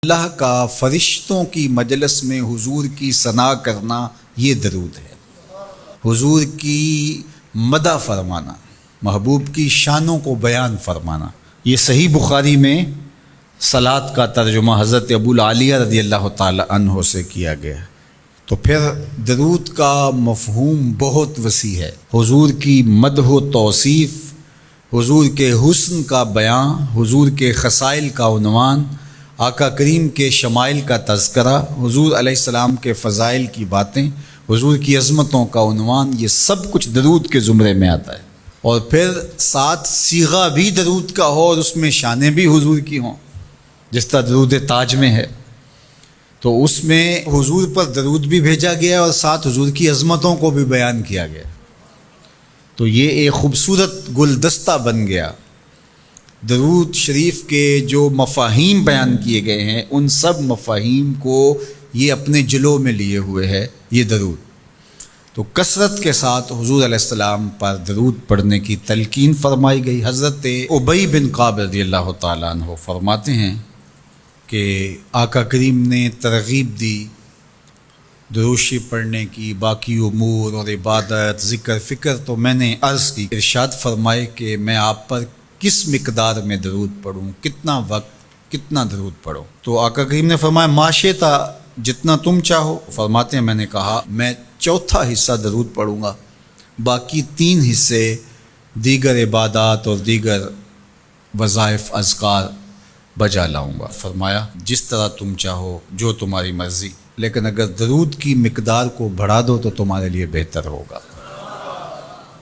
اللہ کا فرشتوں کی مجلس میں حضور کی ثنا کرنا یہ درود ہے، حضور کی مدح فرمانا، محبوب کی شانوں کو بیان فرمانا۔ یہ صحیح بخاری میں صلاۃ کا ترجمہ حضرت ابو العالیہ رضی اللہ تعالی عنہ سے کیا گیا ہے۔ تو پھر درود کا مفہوم بہت وسیع ہے، حضور کی مدح و توصیف، حضور کے حسن کا بیان، حضور کے خصائل کا عنوان، آقا کریم کے شمائل کا تذکرہ، حضور علیہ السلام کے فضائل کی باتیں، حضور کی عظمتوں کا عنوان، یہ سب کچھ درود کے زمرے میں آتا ہے۔ اور پھر ساتھ صیغہ بھی درود کا ہو اور اس میں شانیں بھی حضور کی ہوں، جس طرح درود تاج میں ہے، تو اس میں حضور پر درود بھی بھیجا گیا اور ساتھ حضور کی عظمتوں کو بھی بیان کیا گیا۔ تو یہ ایک خوبصورت گلدستہ بن گیا۔ درود شریف کے جو مفاہیم بیان کیے گئے ہیں، ان سب مفاہیم کو یہ اپنے جلو میں لیے ہوئے ہے یہ درود۔ تو کثرت کے ساتھ حضور علیہ السلام پر درود پڑھنے کی تلقین فرمائی گئی۔ حضرت ابی بن کعب رضی اللہ تعالیٰ عنہ فرماتے ہیں کہ آقا کریم نے ترغیب دی درود شریف پڑھنے کی، باقی امور اور عبادت، ذکر فکر تو میں نے عرض کی، ارشاد فرمائے کہ میں آپ پر کس مقدار میں درود پڑھوں، کتنا وقت، کتنا درود پڑھوں؟ تو آقا کریم نے فرمایا ماشیتا، جتنا تم چاہو۔ فرماتے ہیں میں نے کہا میں چوتھا حصہ درود پڑھوں گا، باقی 3 حصے دیگر عبادات اور دیگر وظائف اذکار بجا لاؤں گا۔ فرمایا جس طرح تم چاہو، جو تمہاری مرضی، لیکن اگر درود کی مقدار کو بڑھا دو تو تمہارے لیے بہتر ہوگا۔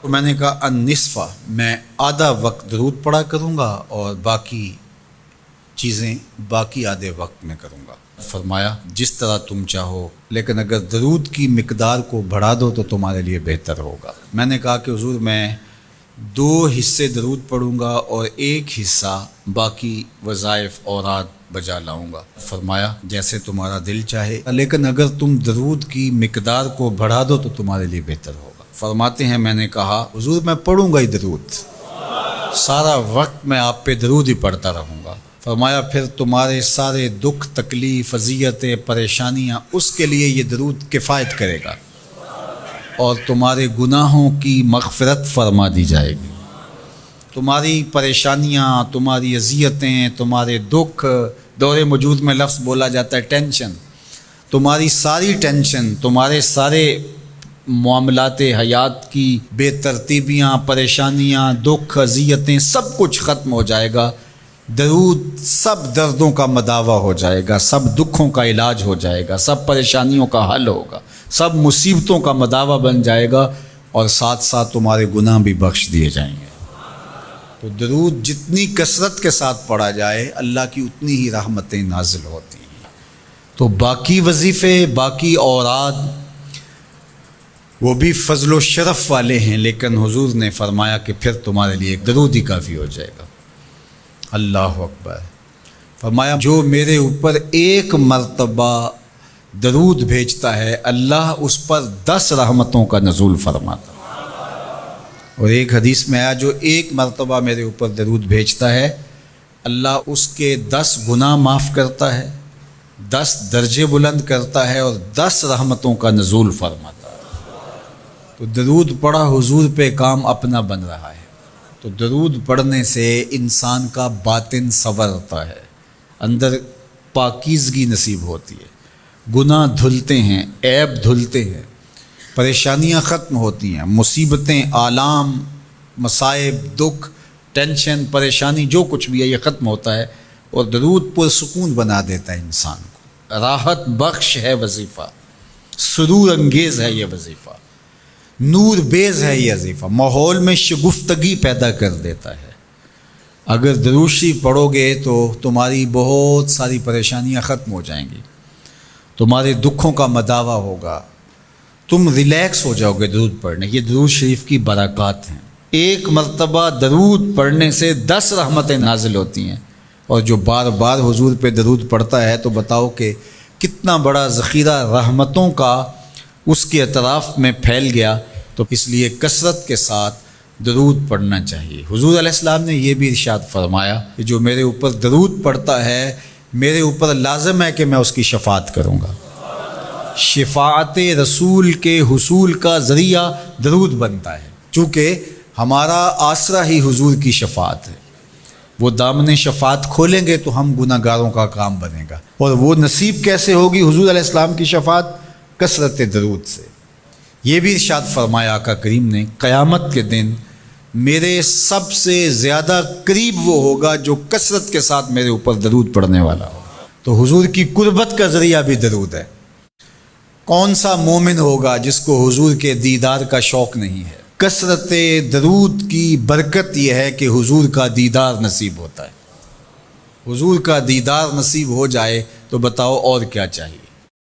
تو میں نے کہا النصف، میں آدھا وقت درود پڑھا کروں گا اور باقی چیزیں باقی آدھے وقت میں کروں گا۔ فرمایا جس طرح تم چاہو، لیکن اگر درود کی مقدار کو بڑھا دو تو تمہارے لیے بہتر ہوگا۔ میں نے کہا کہ حضور میں 2 حصے درود پڑھوں گا اور 1 حصہ باقی وظائف اوراد بجا لاؤں گا۔ فرمایا جیسے تمہارا دل چاہے، لیکن اگر تم درود کی مقدار کو بڑھا دو تو تمہارے لیے بہتر ہوگا۔ فرماتے ہیں میں نے کہا حضور میں پڑھوں گا ہی درود، سارا وقت میں آپ پہ درود ہی پڑھتا رہوں گا۔ فرمایا پھر تمہارے سارے دکھ، تکلیف، اذیتیں، پریشانیاں، اس کے لیے یہ درود کفایت کرے گا اور تمہارے گناہوں کی مغفرت فرما دی جائے گی۔ تمہاری پریشانیاں، تمہاری اذیتیں، تمہارے دکھ، دور موجود میں لفظ بولا جاتا ہے ٹینشن، تمہاری ساری ٹینشن، تمہارے سارے معاملات حیات کی بے ترتیبیاں، پریشانیاں، دکھ، اذیتیں، سب کچھ ختم ہو جائے گا۔ درود سب دردوں کا مداوع ہو جائے گا، سب دکھوں کا علاج ہو جائے گا، سب پریشانیوں کا حل ہوگا، سب مصیبتوں کا مداوع بن جائے گا، اور ساتھ ساتھ تمہارے گناہ بھی بخش دیے جائیں گے۔ تو درود جتنی کثرت کے ساتھ پڑھا جائے، اللہ کی اتنی ہی رحمتیں نازل ہوتی ہیں۔ تو باقی وظیفے، باقی اوراد، وہ بھی فضل و شرف والے ہیں، لیکن حضور نے فرمایا کہ پھر تمہارے لیے ایک درود ہی کافی ہو جائے گا۔ اللہ اکبر۔ فرمایا جو میرے اوپر 1 مرتبہ درود بھیجتا ہے، اللہ اس پر 10 رحمتوں کا نزول فرماتا ہے۔ اور ایک حدیث میں آیا جو 1 مرتبہ میرے اوپر درود بھیجتا ہے، اللہ اس کے 10 گناہ معاف کرتا ہے، 10 درجے بلند کرتا ہے اور 10 رحمتوں کا نزول فرماتا ہے۔ تو درود پڑھا حضور پہ کام اپنا بن رہا ہے۔ تو درود پڑھنے سے انسان کا باطن سنورتا ہے، اندر پاکیزگی نصیب ہوتی ہے، گناہ دھلتے ہیں، عیب دھلتے ہیں، پریشانیاں ختم ہوتی ہیں، مصیبتیں، آلام، مصائب، دکھ، ٹینشن، پریشانی، جو کچھ بھی ہے یہ ختم ہوتا ہے، اور درود پرسکون بنا دیتا ہے انسان کو۔ راحت بخش ہے وظیفہ، سرور انگیز ہے یہ وظیفہ، نور بیز ہے یہ وظیفہ، ماحول میں شگفتگی پیدا کر دیتا ہے۔ اگر درود شریف پڑھو گے تو تمہاری بہت ساری پریشانیاں ختم ہو جائیں گی، تمہارے دکھوں کا مداوع ہوگا، تم ریلیکس ہو جاؤ گے درود پڑھنے۔ یہ درود شریف کی برکات ہیں۔ 1 مرتبہ درود پڑھنے سے 10 رحمتیں نازل ہوتی ہیں، اور جو بار بار حضور پہ درود پڑھتا ہے تو بتاؤ کہ کتنا بڑا ذخیرہ رحمتوں کا اس کے اطراف میں پھیل گیا۔ تو اس لیے کثرت کے ساتھ درود پڑھنا چاہیے۔ حضور علیہ السلام نے یہ بھی ارشاد فرمایا کہ جو میرے اوپر درود پڑھتا ہے میرے اوپر لازم ہے کہ میں اس کی شفاعت کروں گا۔ شفاعت رسول کے حصول کا ذریعہ درود بنتا ہے، چونکہ ہمارا آسرا ہی حضور کی شفاعت ہے۔ وہ دامن شفاعت کھولیں گے تو ہم گناہ گاروں کا کام بنے گا، اور وہ نصیب کیسے ہوگی حضور علیہ السلام کی شفاعت؟ کثرت درود سے۔ یہ بھی ارشاد فرمایا آقا کریم نے، قیامت کے دن میرے سب سے زیادہ قریب وہ ہوگا جو کثرت کے ساتھ میرے اوپر درود پڑھنے والا ہوگا۔ تو حضور کی قربت کا ذریعہ بھی درود ہے۔ کون سا مومن ہوگا جس کو حضور کے دیدار کا شوق نہیں ہے؟ کثرت درود کی برکت یہ ہے کہ حضور کا دیدار نصیب ہوتا ہے۔ حضور کا دیدار نصیب ہو جائے تو بتاؤ اور کیا چاہیے۔